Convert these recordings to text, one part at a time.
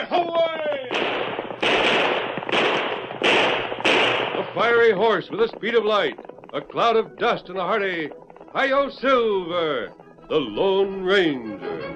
Away! A fiery horse with the speed of light, a cloud of dust, and a hearty Hi-Yo Silver, the Lone Ranger.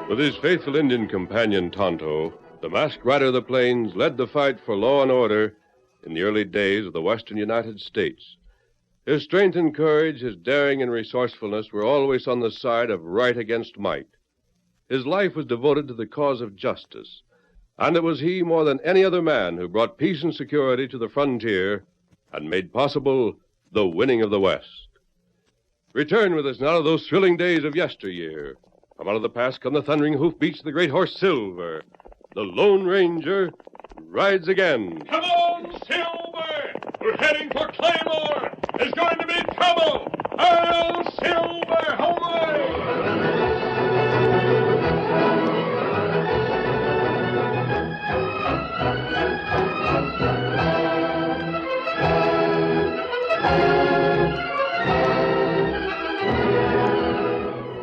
With his faithful Indian companion, Tonto, the masked rider of the plains led the fight for law and order in the early days of the western United States. His strength and courage, his daring and resourcefulness were always on the side of right against might. His life was devoted to the cause of justice, and it was he more than any other man who brought peace and security to the frontier and made possible the winning of the West. Return with us now to those thrilling days of yesteryear. From out of the past come the thundering hoofbeats of the great horse Silver. The Lone Ranger rides again. Come on, Silver! We're heading for Claymore! There's going to be trouble! Hi-yo, Silver! Away!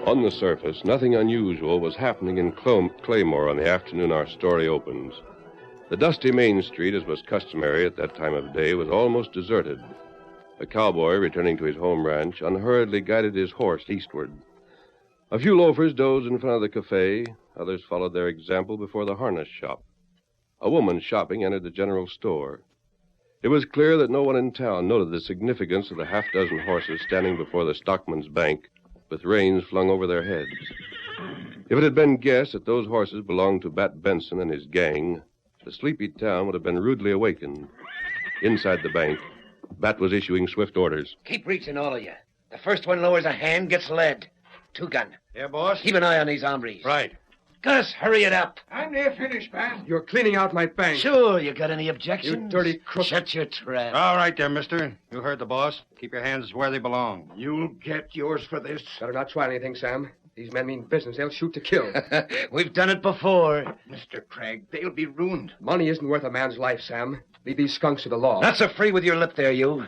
On the surface, nothing unusual was happening in Claymore on the afternoon our story opens. The dusty main street, as was customary at that time of day, was almost deserted. A cowboy, returning to his home ranch, unhurriedly guided his horse eastward. A few loafers dozed in front of the cafe. Others followed their example before the harness shop. A woman shopping entered the general store. It was clear that no one in town noted the significance of the half-dozen horses standing before the stockman's bank, with reins flung over their heads. If it had been guessed that those horses belonged to Bat Benson and his gang, the sleepy town would have been rudely awakened. Inside the bank, Bat was issuing swift orders. Keep reaching, all of you. The first one lowers a hand gets led. Two-gun. Yeah, boss? Keep an eye on these hombres. Right. Gus, hurry it up. I'm near finished, Bat. You're cleaning out my bank. Sure, you got any objections? You dirty crook. Shut your trap. All right there, mister. You heard the boss. Keep your hands where they belong. You'll get yours for this. Better not try anything, Sam. These men mean business. They'll shoot to kill. We've done it before. Mr. Craig, they'll be ruined. Money isn't worth a man's life, Sam. Leave these skunks to the law. Not so free with your lip there, you.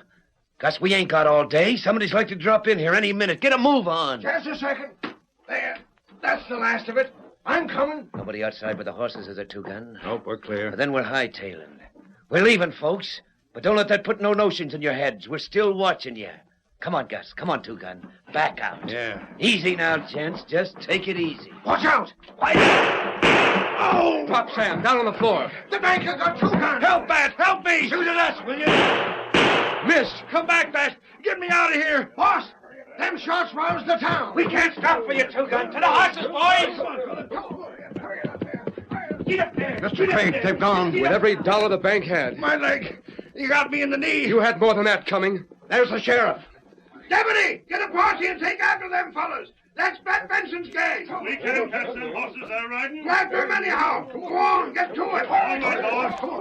Gus, we ain't got all day. Somebody's like to drop in here any minute. Get a move on. Just a second. There. That's the last of it. I'm coming. Nobody outside with the horses, is there, Two-Gun? Nope, we're clear. Well, then we're hightailing. We're leaving, folks. But don't let that put no notions in your heads. We're still watching you. Come on, Gus. Come on, Two-Gun. Back out. Yeah. Easy now, gents. Just take it easy. Watch out! Quiet. Oh! Drop Sam. Down on the floor. The banker got two guns! Help, Bat! Help me! Shoot at us, will you? Missed. Come back, Bat! Get me out of here! Boss! Them shots roused the town! We can't stop for you, Two-Gun! To the horses, boys! Get up there! Mr. Craig, they've gone. With every dollar the bank had. My leg! You got me in the knee! You had more than that coming. There's the sheriff. Deputy! Get a party and take after them fellas! That's Bat Benson's gang. We can't catch them horses they're riding. Grab them anyhow. Go on, get to it.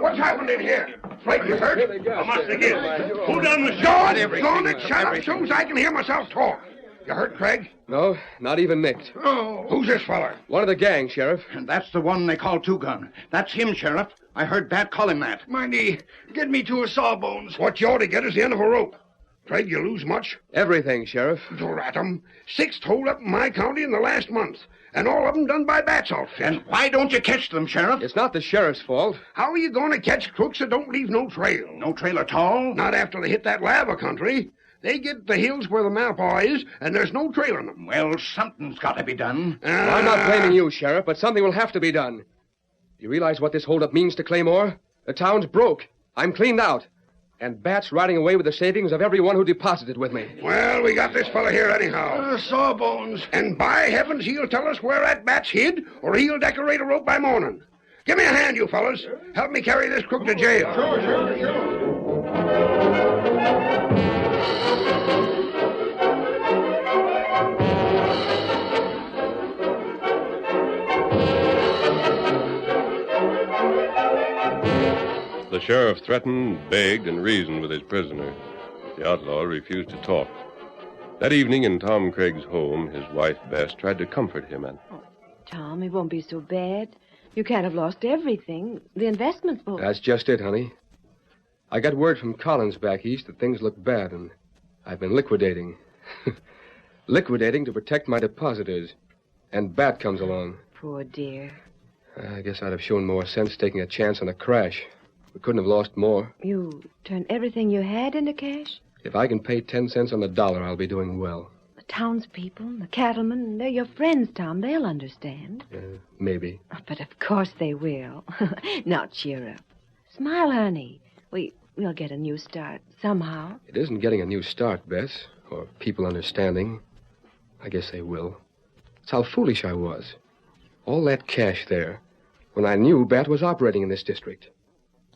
What's happened in here? Flake is hurt? How much they get? Who done the Don't it. Shut up soon as I can hear myself talk. You hurt, Craig? No, not even nicked. Oh. Who's this fella? One of the gang, Sheriff. And that's the one they call Two Gun. That's him, Sheriff. I heard Bat call him that. Mindy, get me to a sawbones. What you ought to get is the end of a rope. Craig, you lose much? Everything, Sheriff. Drat 'em. 6th hold-up in my county in the last month. And all of them done by Bat's outfit. And why don't you catch them, Sheriff? It's not the sheriff's fault. How are you going to catch crooks that don't leave no trail? No trail at all? Not after they hit that lava country. They get the hills where the Malpaw is, and there's no trail in them. Well, something's got to be done. I'm not blaming you, Sheriff, but something will have to be done. You realize what this holdup means to Claymore? The town's broke. I'm cleaned out. And Bat's riding away with the savings of everyone who deposited with me. Well, we got this fella here anyhow. Sawbones. And by heavens, he'll tell us where that Bat's hid, or he'll decorate a rope by morning. Give me a hand, you fellas. Help me carry this crook to jail. Sure. The sheriff threatened, begged, and reasoned with his prisoner. The outlaw refused to talk. That evening in Tom Craig's home, his wife, Bess, tried to comfort him. Oh, Tom, it won't be so bad. You can't have lost everything. The investments will... That's just it, honey. I got word from Collins back east that things look bad, and I've been liquidating. Liquidating to protect my depositors. And Bat comes along. Poor dear. I guess I'd have shown more sense taking a chance on a crash. We couldn't have lost more. You turned everything you had into cash? If I can pay 10 cents on the dollar, I'll be doing well. The townspeople, the cattlemen, they're your friends, Tom. They'll understand. Maybe. Oh, but of course they will. Now cheer up. Smile, honey. We'll get a new start somehow. It isn't getting a new start, Bess, or people understanding. I guess they will. It's how foolish I was. All that cash there, when I knew Bat was operating in this district.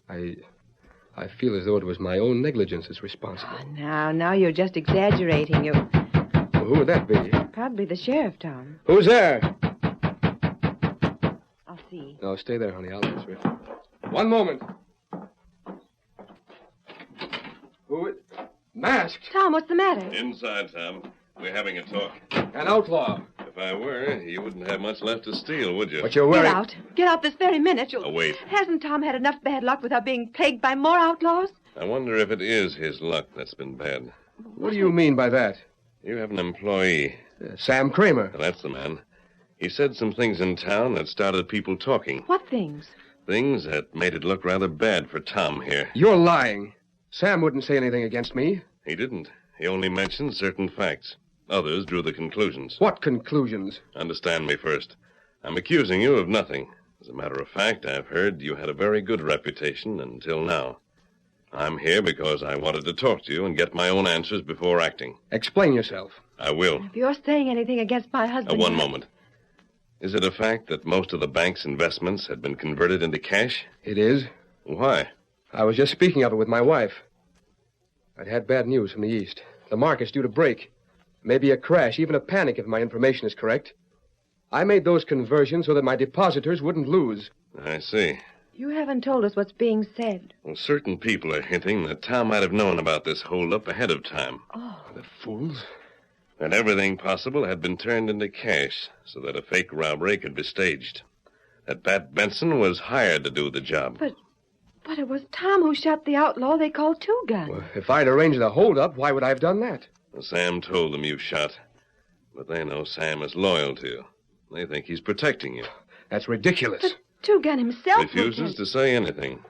I feel as though it was my own negligence that's responsible. Oh, now you're just exaggerating. Well, who would that be? Probably the sheriff, Tom. Who's there? I'll see. No, stay there, honey. I'll answer it. One moment. Who is... Masked. Tom, what's the matter? Inside, Tom. We're having a talk. An outlaw. If I were, you wouldn't have much left to steal, would you? But you're wearing... Get out. Get out this very minute. Oh, wait. Hasn't Tom had enough bad luck without being plagued by more outlaws? I wonder if it is his luck that's been bad. What do you mean by that? You have an employee. Sam Kramer. Well, that's the man. He said some things in town that started people talking. What things? Things that made it look rather bad for Tom here. You're lying. Sam wouldn't say anything against me. He didn't. He only mentioned certain facts. Others drew the conclusions. What conclusions? Understand me first. I'm accusing you of nothing. As a matter of fact, I've heard you had a very good reputation until now. I'm here because I wanted to talk to you and get my own answers before acting. Explain yourself. I will. If you're saying anything against my husband... One moment. Is it a fact that most of the bank's investments had been converted into cash? It is. Why? I was just speaking of it with my wife. I'd had bad news from the east. The market's due to break. Maybe a crash, even a panic if my information is correct. I made those conversions so that my depositors wouldn't lose. I see. You haven't told us what's being said. Well, certain people are hinting that Tom might have known about this holdup ahead of time. Oh. The fools. That everything possible had been turned into cash so that a fake robbery could be staged. That Bat Benson was hired to do the job. But it was Tom who shot the outlaw they called Two Gun. Well, if I'd arranged the holdup, why would I have done that? Well, Sam told them you shot. But they know Sam is loyal to you. They think he's protecting you. That's ridiculous. But Two Gun himself... Refuses to say anything.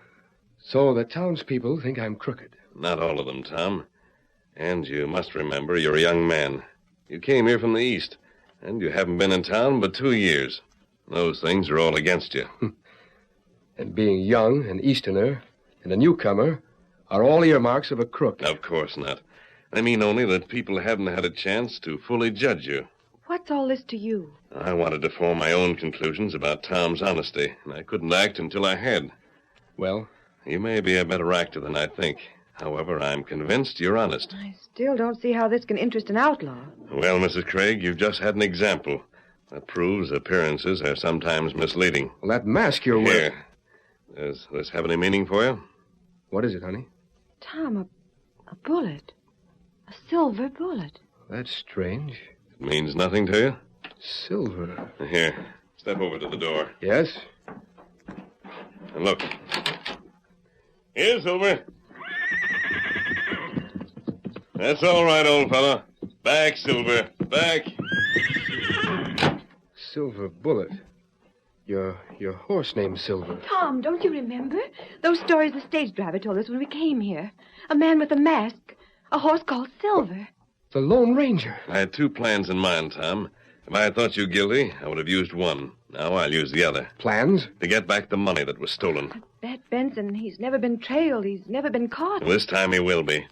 So the townspeople think I'm crooked. Not all of them, Tom. And you must remember you're a young man. You came here from the east, and you haven't been in town but 2 years. Those things are all against you. And being young, an Easterner, and a newcomer are all earmarks of a crook. Of course not. I mean only that people haven't had a chance to fully judge you. What's all this to you? I wanted to form my own conclusions about Tom's honesty, and I couldn't act until I had. Well? You may be a better actor than I think. However, I'm convinced you're honest. I still don't see how this can interest an outlaw. Well, Mrs. Craig, you've just had an example. That proves appearances are sometimes misleading. Well, that mask you're wearing... Here. Does this have any meaning for you? What is it, honey? Tom, a bullet. A silver bullet. That's strange. It means nothing to you? Silver. Here, step over to the door. Yes? And look. Here, Silver. That's all right, old fellow. Back, Silver. Back. Silver bullet. Your horse named Silver. Tom, don't you remember? Those stories the stage driver told us when we came here. A man with a mask. A horse called Silver. The Lone Ranger. I had two plans in mind, Tom. If I had thought you guilty, I would have used one. Now I'll use the other. Plans? To get back the money that was stolen. That Benson, he's never been trailed. He's never been caught. This time he will be.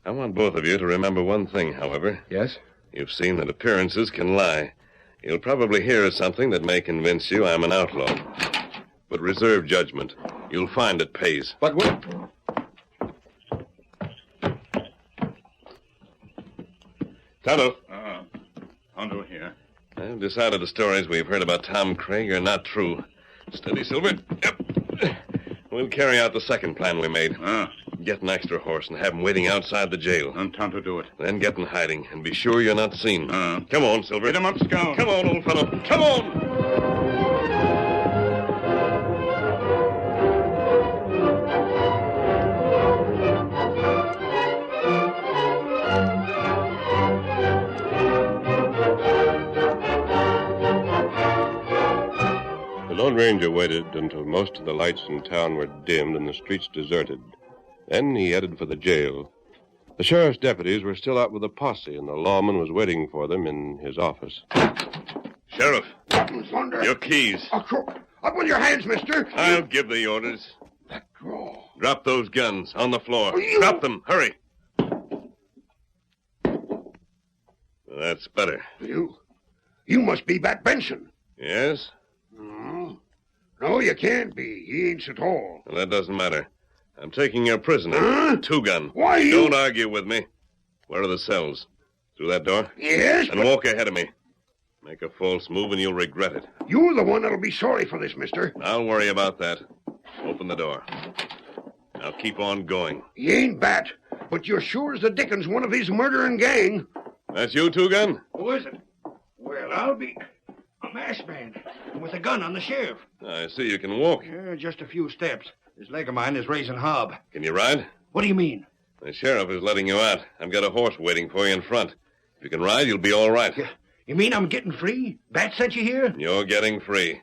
I want both of you to remember one thing, however. Yes? You've seen that appearances can lie. You'll probably hear something that may convince you I'm an outlaw. But reserve judgment. You'll find it pays. But what... Tonto. Tonto here. I've decided the stories we've heard about Tom Craig are not true. Steady, Silver. Yep. We'll carry out the second plan we made. Get an extra horse and have him waiting outside the jail. And Tonto do it. Then get in hiding and be sure you're not seen. Come on, Silver. Get him up, Scout. Come on, old fellow. Come on! The Lone Ranger waited until most of the lights in town were dimmed and the streets deserted. Then he headed for the jail. The sheriff's deputies were still out with the posse, and the lawman was waiting for them in his office. Sheriff, Thunder. your keys. A crook. Up with your hands, mister. I'll give the orders. Oh. Drop those guns on the floor. You- Drop them. Hurry. That's better. You must be Bat Benson. Yes? No, you can't be. He ain't so tall. Well, that doesn't matter. I'm taking your prisoner. Huh? Two-gun. Why, you... Don't argue with me. Where are the cells? Through that door? Yes, And but walk ahead of me. Make a false move and you'll regret it. you're the one that'll be sorry for this, mister. I'll worry about that. Open the door. Now keep on going. You ain't Bat, but you're sure as the dickens one of his murdering gang. That's you, Two-gun? Who is it? Well, I'll be a masked man with a gun on the sheriff. I see you can walk. Just a few steps. This leg of mine is raising hob. Can you ride? What do you mean? The sheriff is letting you out. I've got a horse waiting for you in front. If you can ride, you'll be all right. You mean I'm getting free? Bat sent you here? You're getting free.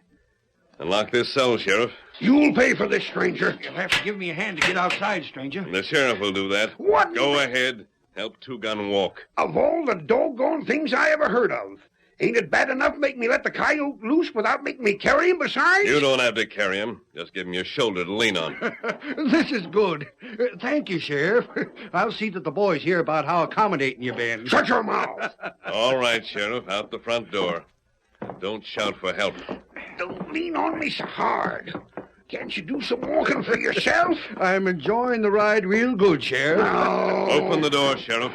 Unlock this cell, Sheriff. You'll pay for this, stranger. You'll have to give me a hand to get outside, stranger. The sheriff will do that. What? Go ahead. Help Two-gun walk. Of all the doggone things I ever heard of, ain't it bad enough make me let the coyote loose without making me carry him besides? You don't have to carry him. Just give him your shoulder to lean on. This is good. Thank you, Sheriff. I'll see that the boys hear about how accommodating you've been. Shut your mouth. All right, Sheriff. Out the front door. Don't shout for help. Don't lean on me so hard. Can't you do some walking for yourself? I'm enjoying the ride real good, Sheriff. No. Open the door, Sheriff.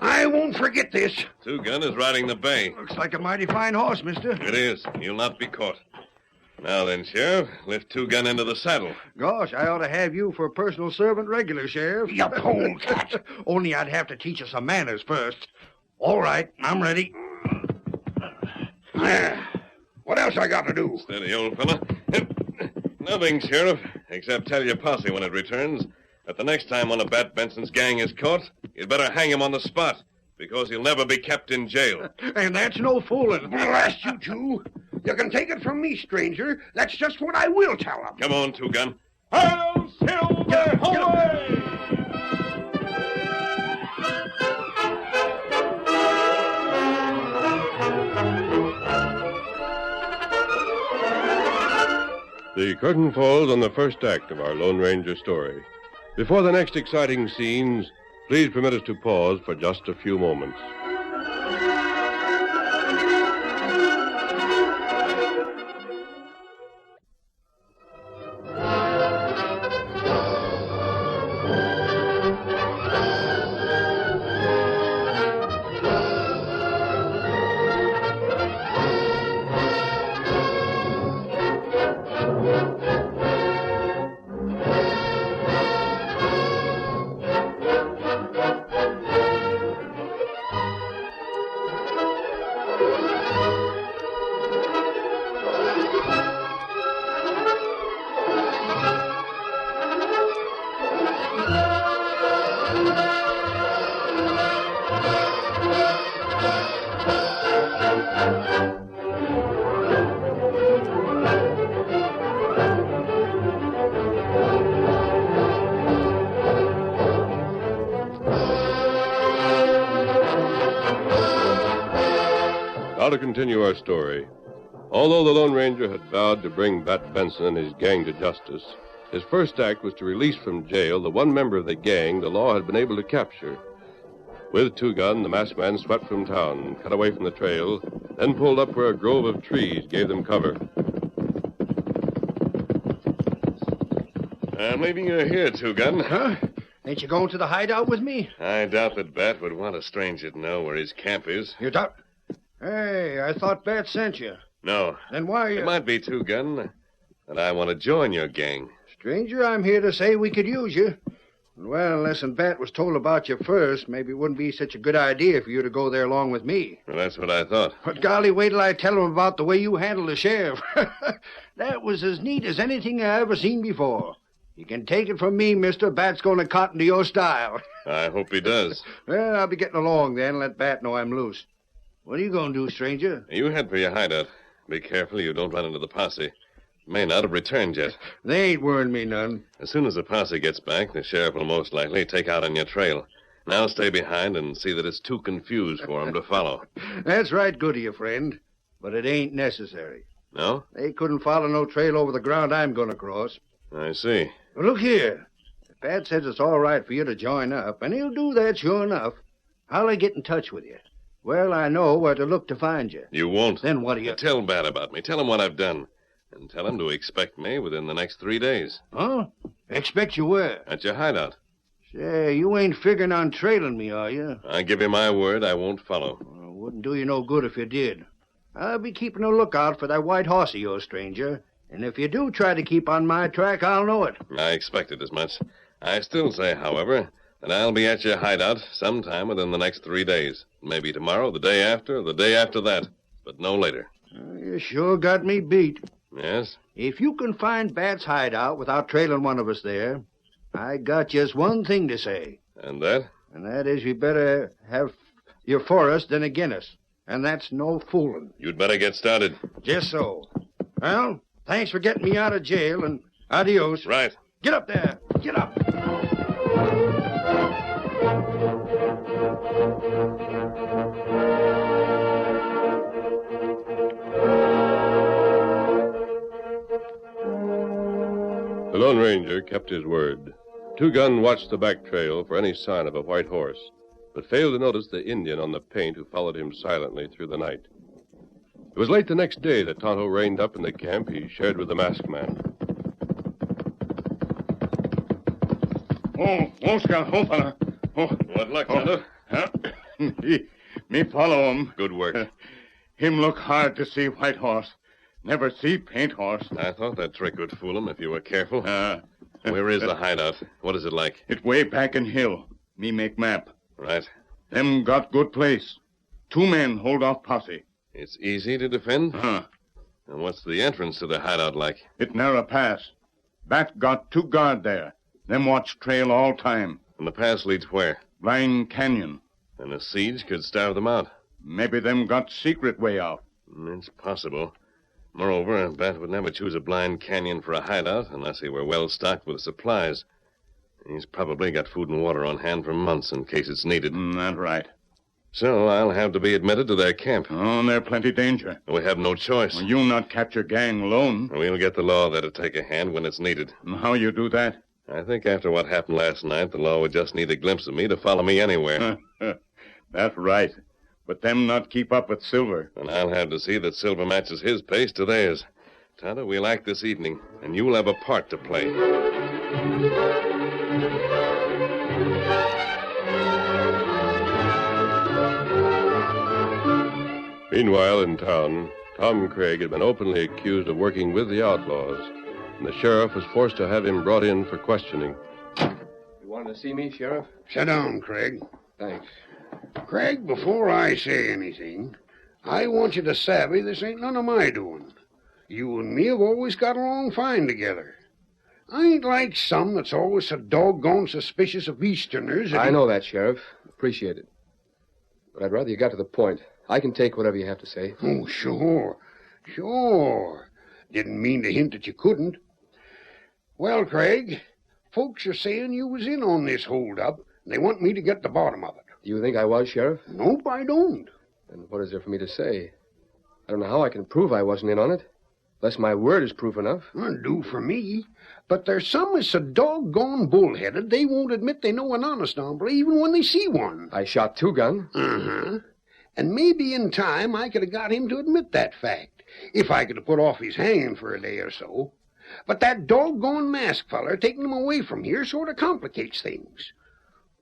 I won't forget this. Two-gun is riding the bay. Looks like a mighty fine horse, mister. It is. You'll not be caught. Now then, Sheriff, lift Two-gun into the saddle. Gosh, I ought to have you for a personal servant regular, Sheriff. You polecat. Only I'd have to teach you some manners first. All right, I'm ready. What else I got to do? Steady, old fella. Nothing, Sheriff, except tell your posse when it returns that the next time one of Bat Benson's gang is caught, you'd better hang him on the spot, because he'll never be kept in jail. And that's no fooling. Blast you two. You can take it from me, stranger. That's just what I will tell them. Come on, Two-gun. Hail, Silver! Away! The curtain falls on the first act of our Lone Ranger story. Before the next exciting scenes, please permit us to pause for just a few moments. Now to continue our story. Although the Lone Ranger had vowed to bring Bat Benson and his gang to justice, his first act was to release from jail the one member of the gang the law had been able to capture. With Two Gun, the masked man swept from town, cut away from the trail, then pulled up where a grove of trees gave them cover. I'm leaving you here, Two Gun. Huh? Ain't you going to the hideout with me? I doubt that Bat would want a stranger to know where his camp is. You doubt? Hey, I thought Bat sent you. No. Then why... It might be, Two Gun, that I want to join your gang. Stranger, I'm here to say we could use you. Well, unless Bat was told about you first, maybe it wouldn't be such a good idea for you to go there along with me. Well, that's what I thought. But golly, wait till I tell him about the way you handled the sheriff. That was as neat as anything I ever seen before. You can take it from me, mister, Bat's going to cotton to your style. I hope he does. Well, I'll be getting along then. Let Bat know I'm loose. What are you going to do, stranger? You head for your hideout. Be careful you don't run into the posse. May not have returned yet. They ain't worrying me none. As soon as the posse gets back, the sheriff will most likely take out on your trail. Now stay behind and see that it's too confused for him to follow. That's right good of you, friend. But it ain't necessary. No? They couldn't follow no trail over the ground I'm going to cross. I see. Well, look here. If Pat says it's all right for you to join up, and he'll do that sure enough, how'll I get in touch with you? Well, I know where to look to find you. You won't. Then what do you... Tell Bat about me. Tell him what I've done. And tell him to expect me within the next 3 days. Huh? Expect you where? At your hideout. Say, you ain't figuring on trailing me, are you? I give you my word I won't follow. Well, wouldn't do you no good if you did. I'll be keeping a lookout for that white horse of yours, stranger. And if you do try to keep on my track, I'll know it. I expected as much. I still say, however, that I'll be at your hideout sometime within the next 3 days. Maybe tomorrow, the day after, or the day after that. But no later. You sure got me beat. Yes? If you can find Bat's hideout without trailing one of us there, I got just one thing to say. And that? And that is you better have your for us than against us. And that's no fooling. You'd better get started. Just so. Well, thanks for getting me out of jail, and adios. Right. Get up there. Get up. The Lone Ranger kept his word. Two Gun watched the back trail for any sign of a white horse, but failed to notice the Indian on the paint who followed him silently through the night. It was late the next day that Tonto reined up in the camp he shared with the masked man. Oh, Scout, fella. Oh, What luck, Tonto? huh? Me follow him. Good work. Him look hard to see white horse. Never see paint horse. I thought that trick would fool him if you were careful. Where is the hideout? What is it like? It way back in hill. Me make map. Right. Them got good place. 2 men hold off posse. It's easy to defend? Huh. And what's the entrance to the hideout like? It narrow pass. Bat got 2 guard there. Them watch trail all time. And the pass leads where? Blind Canyon. And a siege could starve them out. Maybe them got secret way out. It's possible. Moreover, a Bat would never choose a blind canyon for a hideout unless he were well stocked with supplies. He's probably got food and water on hand for months in case it's needed. That's right. So I'll have to be admitted to their camp. Oh, they're plenty danger. We have no choice. Well, you'll not capture gang alone. We'll get the law there to take a hand when it's needed. And how you do that? I think after what happened last night, the law would just need a glimpse of me to follow me anywhere. That's right. But them not keep up with Silver. And I'll have to see that Silver matches his pace to theirs. Tonto, we'll act this evening, and you'll have a part to play. Meanwhile, in town, Tom Craig had been openly accused of working with the outlaws, and the sheriff was forced to have him brought in for questioning. You wanted to see me, Sheriff? Sit down, Craig. Thanks. Craig, before I say anything, I want you to savvy this ain't none of my doing. You and me have always got along fine together. I ain't like some that's always so doggone suspicious of Easterners. I know that, Sheriff. Appreciate it. But I'd rather you got to the point. I can take whatever you have to say. Oh, sure. Sure. Didn't mean to hint that you couldn't. Well, Craig, folks are saying you was in on this hold-up, and they want me to get the bottom of it. Do you think I was, Sheriff? Nope, I don't. Then what is there for me to say? I don't know how I can prove I wasn't in on it. Unless my word is proof enough. Do for me. But there's some that's so doggone bullheaded they won't admit they know an honest hombre even when they see one. I shot Two-Gun. Uh-huh. And maybe in time I could have got him to admit that fact, if I could have put off his hanging for a day or so. But that doggone masked feller taking him away from here sort of complicates things.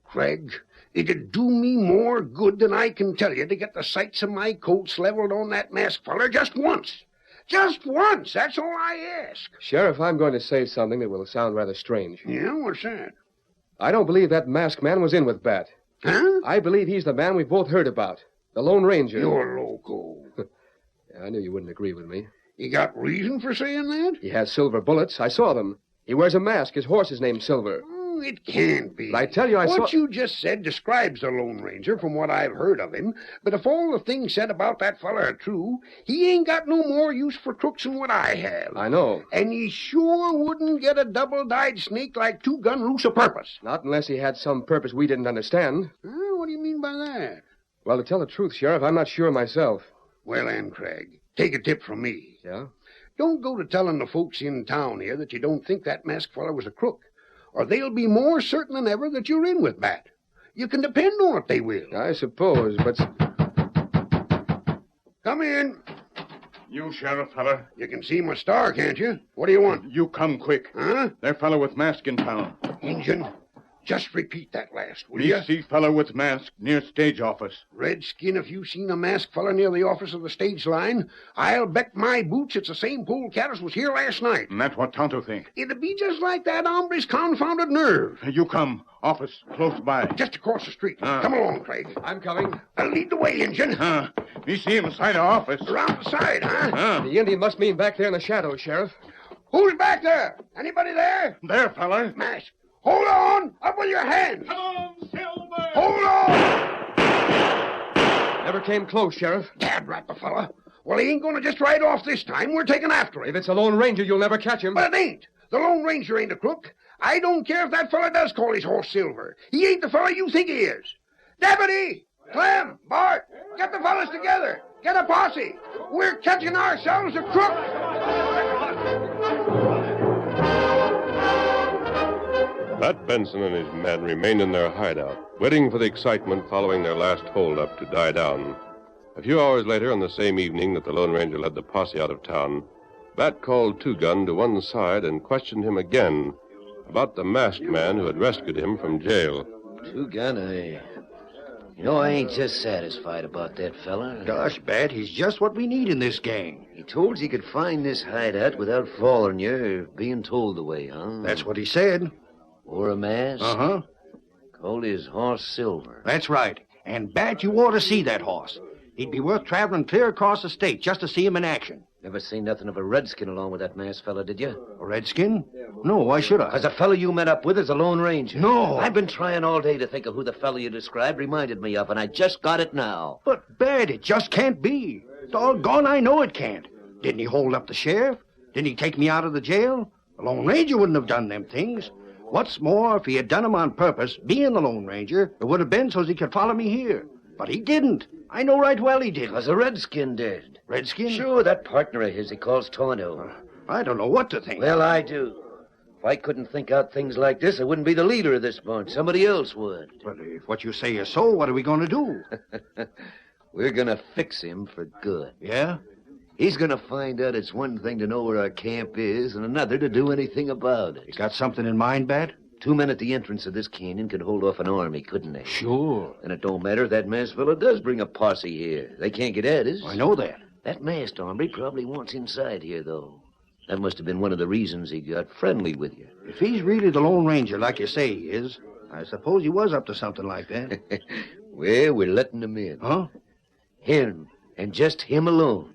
Craig, it'd do me more good than I can tell you to get the sights of my Colts leveled on that masked feller just once. Just once, that's all I ask. Sheriff, I'm going to say something that will sound rather strange. Yeah, what's that? I don't believe that masked man was in with Bat. Huh? I believe he's the man we've both heard about. The Lone Ranger. You're loco. Yeah, I knew you wouldn't agree with me. You got reason for saying that? He has silver bullets. I saw them. He wears a mask. His horse is named Silver. Oh, it can't be. But I tell you, What you just said describes the Lone Ranger from what I've heard of him. But if all the things said about that fella are true, he ain't got no more use for crooks than what I have. I know. And he sure wouldn't get a double-dyed snake like Two-Gun loose a purpose. Not unless he had some purpose we didn't understand. What do you mean by that? Well, to tell the truth, Sheriff, I'm not sure myself. Well, then, Craig, take a tip from me. Yeah? Don't go to telling the folks in town here that you don't think that masked fella was a crook, or they'll be more certain than ever that you're in with Bat. You can depend on it, they will. I suppose, but... Come in. You, sheriff fella. You can see my star, can't you? What do you want? You come quick. Huh? There fellow with mask in town. Injun, just repeat that last, will Me you? see fellow with mask near stage office. Redskin, if you seen a masked fella near the office of the stage line, I'll bet my boots it's the same polecat as was here last night. And that's what Tonto think. It'd be just like that hombre's confounded nerve. You come. Office close by. Just across the street. Come along, Craig. I'm coming. I'll lead the way, Injun. Me see him inside the office. Around the side, huh? The Indian must mean back there in the shadows, Sheriff. Who's back there? Anybody there? There, fella. Mask. Hold on! Up with your hands! Come on, Silver! Hold on! Never came close, Sheriff. Gad, rat the fella. Well, he ain't gonna just ride off this time. We're taking after him. If it's a Lone Ranger, you'll never catch him. But it ain't. The Lone Ranger ain't a crook. I don't care if that fella does call his horse Silver. He ain't the fella you think he is. Deputy! Clem! Bart! Get the fellas together! Get a posse! We're catching ourselves a crook! Pat Benson and his men remained in their hideout, waiting for the excitement following their last holdup to die down. A few hours later, on the same evening that the Lone Ranger led the posse out of town, Bat called Two-Gun to one side and questioned him again about the masked man who had rescued him from jail. Two-Gun, I ain't just satisfied about that fella. Gosh, Bat, he's just what we need in this gang. He told he could find this hideout without following you or being told the way, huh? That's what he said. Or a mask? Uh-huh. Called his horse Silver. That's right. And, Bat, you ought to see that horse. He'd be worth traveling clear across the state just to see him in action. Never seen nothing of a redskin along with that masked fella, did you? A redskin? No, why should I? Because the fella you met up with is a Lone Ranger. No. I've been trying all day to think of who the fella you described reminded me of, and I just got it now. But, Bat, it just can't be. Doggone, I know it can't. Didn't he hold up the sheriff? Didn't he take me out of the jail? The Lone Ranger wouldn't have done them things. What's more, if he had done them on purpose, being the Lone Ranger, it would have been so he could follow me here. But he didn't. I know right well he didn't. Because a redskin did. Redskin? Sure, that partner of his he calls Tonto. I don't know what to think. Well, I do. If I couldn't think out things like this, I wouldn't be the leader of this bunch. Somebody else would. But if what you say is so, what are we going to do? We're going to fix him for good. Yeah? He's going to find out it's one thing to know where our camp is and another to do anything about You it. got something in mind, Bat? 2 men at the entrance of this canyon could hold off an army, couldn't they? Sure. And it don't matter if that masked fella does bring a posse here. They can't get at us. I know that. That masked hombre probably wants inside here, though. That must have been one of the reasons he got friendly with you. If he's really the Lone Ranger like you say he is, I suppose he was up to something like that. Well, we're letting him in. Huh? Him, and just him alone.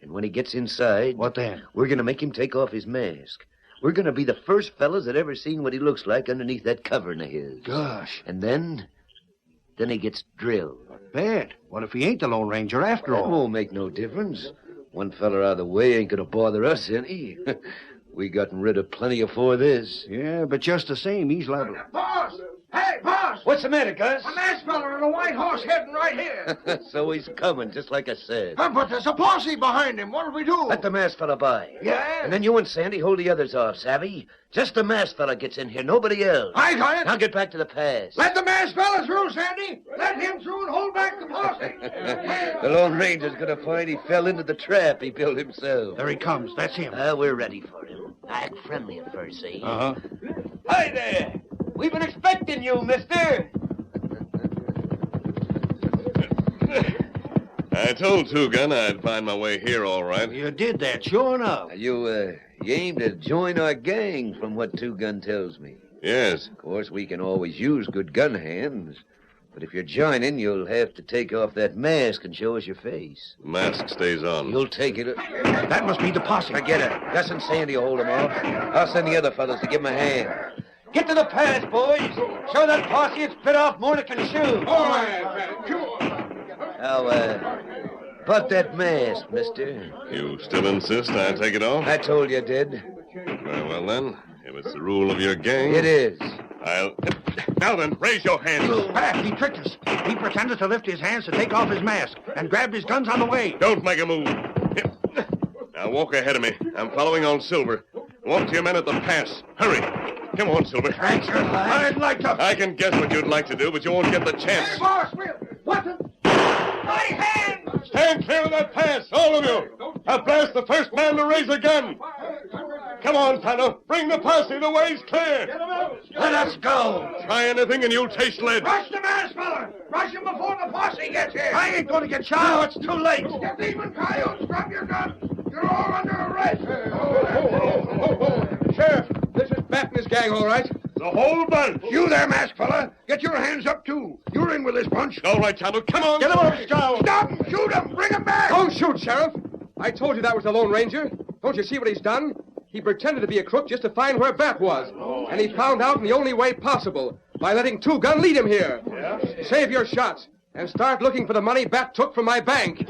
And when he gets inside... What then? We're going to make him take off his mask. We're going to be the first fellas that ever seen what he looks like underneath that covering of his. Gosh. And then he gets drilled. Bat, what if he ain't the Lone Ranger after That all? won't make no difference. One fella out of the way ain't going to bother us any. We gotten rid of plenty afore this. Yeah, but just the same, he's liable. Boss! Hey, boss! What's What's the matter, Gus? A masked fella on a white horse heading right here. So he's coming, just like I said. But there's a posse behind him. What'll we do? Let the masked fella by. Yeah? And then you and Sandy hold the others off, savvy? Just the masked fella gets in here, nobody else. I got it. Now get back to the pass. Let the masked fella through, Sandy. Let him through and hold back the posse. The Lone Ranger's gonna find he fell into the trap he built himself. There he comes. That's him. We're ready for him. Act friendly at first, see? Uh-huh. Hi there! We've been expecting you, mister. I told Two Gun I'd find my way here all right. You did that, sure enough. You aim to join our gang, from what Two Gun tells me. Yes. Of course, we can always use good gun hands. But if you're joining, you'll have to take off that mask and show us your face. The mask stays on. You'll take it. That must be the posse. Forget it. Gus and Sandy will hold him off. I'll send the other fellows to give him a hand. Get to the pass, boys. Show that posse it's bit off more than it can chew. All right, come on. Now, about that mask, mister. You still insist I take it off? I told you I did. Very well, then. If it's the rule of your gang... It is. I'll... Now then, raise your hands. Pat, he tricked us. He pretended to lift his hands to take off his mask and grabbed his guns on the way. Don't make a move. Now walk ahead of me. I'm following on Silver. Walk to your men at the pass. Hurry. Come on, Silver. Thanks, I'd like to... I can guess what you'd like to do, but you won't get the chance. Hey, boss, what the... My hand! Stand clear of that pass, all of you. I'll blast the first man to raise a gun. Come on, Tonto. Bring the posse. The way's clear. Let us go. Try anything and you'll taste lead. Rush the masked fella! Rush him before the posse gets here! I ain't going to get shot. Now it's too late. You thief and coyotes, drop your guns! You're all under arrest! Sheriff, this is Bat and his gang, all right? The whole bunch. You there, masked fella! Get your hands up, too! You're in with this bunch! All right, Tonto. Come on. Get him up, Scout. Stop him! Shoot him! Bring him back! Don't shoot, Sheriff. I told you that was the Lone Ranger. Don't you see what he's done? He pretended to be a crook just to find where Bat was. And he found out in the only way possible, by letting Two Gun lead him here. Yeah. Save your shots and start looking for the money Bat took from my bank.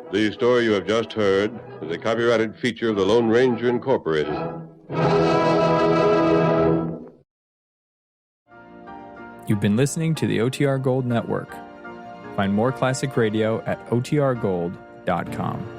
The story you have just heard is a copyrighted feature of the Lone Ranger Incorporated. You've been listening to the OTR Gold Network. Find more classic radio at otrgold.com.